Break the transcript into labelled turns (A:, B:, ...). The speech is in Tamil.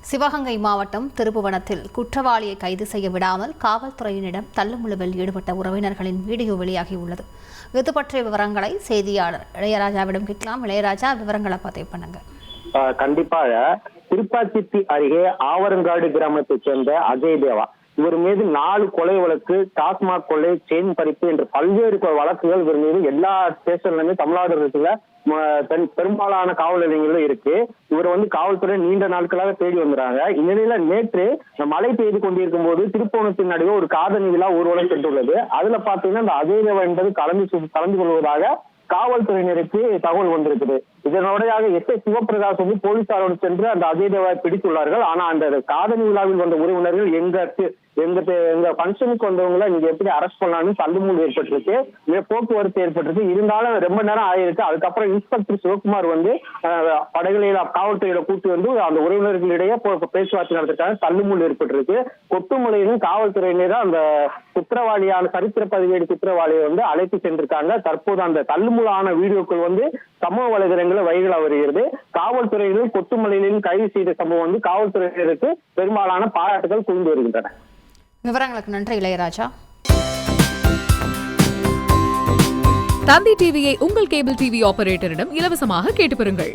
A: சிவகங்கை மாவட்டம் திருப்புவனத்தில் குற்றவாளியை கைது செய்ய விடாமல் காவல்துறையினரிடம் தள்ளுமுழுவில் ஈடுபட்ட உறவினர்களின் வீடியோ வெளியாகியுள்ளது. இது பற்றிய விவரங்களை செய்தியாளர் இளையராஜாவிடம் கேட்கலாம். இளையராஜா, விவரங்களை பதிவு பண்ணுங்க.
B: கண்டிப்பாக திருப்பாச்சித்தி அருகே ஆவரங்காடு கிராமத்தைச் சேர்ந்த அஜய் தேவா இவர் மீது 4 கொலை வழக்கு, டாஸ்மாக் கொலை, செயின் பறிப்பு என்று பல்வேறு வழக்குகள் இவர் மீது எல்லா ஸ்டேஷன்லயுமே தமிழ்நாடு இருக்குல்ல பெரும்பாலான காவல் நிலையங்களும் இருக்கு. இவர் காவல்துறை நீண்ட நாட்களாக தேடி வந்துறாங்க. இந்நிலையில நேற்று மழை பெய்து கொண்டிருக்கும் போது திருப்புவனத்தின் நடுவே ஒரு காதணி விழா ஊர்வலம் சென்றுள்ளது. அதுல பாத்தீங்கன்னா இந்த அஜய் தேவா என்பது கலந்து கொள்வதாக காவல்துறையினருக்கு தகவல் வந்திருக்குது. இதனுடையாக எஸ் சிவபிரகாஷ் போலீசாரோடு சென்று அந்த அஜய் தேவாவை பிடித்துள்ளார்கள். ஆனா அந்த காதணி விழாவில் வந்த உறவினர்கள் எங்க பங்கனுக்கு வந்தவங்களை நீங்க எப்படி அரெஸ்ட் பண்ணலாம்னு தள்ளுமுள் ஏற்பட்டிருக்கு, போக்குவரத்து ஏற்பட்டிருக்கு. இருந்தாலும் ரொம்ப நேரம் ஆயிருக்கு. அதுக்கப்புறம் இன்ஸ்பெக்டர் சிவகுமார் படைகளில் காவல்துறையில கூட்டி அந்த உறவினர்களிடையே பேச்சுவார்த்தை நடத்திருக்காங்க. தள்ளுமுள் ஏற்பட்டிருக்கு. கொட்டுமலையிலும் காவல்துறையினரும் அந்த குற்றவாளியான சரித்திர பதிவேடு குற்றவாளியை அழைத்து சென்றிருக்காங்க. தற்போது அந்த தள்ளுமுள்ளான வீடியோக்கள் சமூக வலைதளங்களில் வைரலா வருகிறது. காவல்துறையிலும் கொட்டுமலையிலும் கைது செய்த சம்பவம் காவல்துறையினருக்கு பெரும்பாலான பாராட்டுகள் குவிந்து வருகின்றன.
A: விவரங்களுக்கு நன்றி இளையராஜா.
C: தந்தி டிவியை உங்கள் கேபிள் டிவி ஆபரேட்டரிடம் இலவசமாக கேட்டு பெறுங்கள்.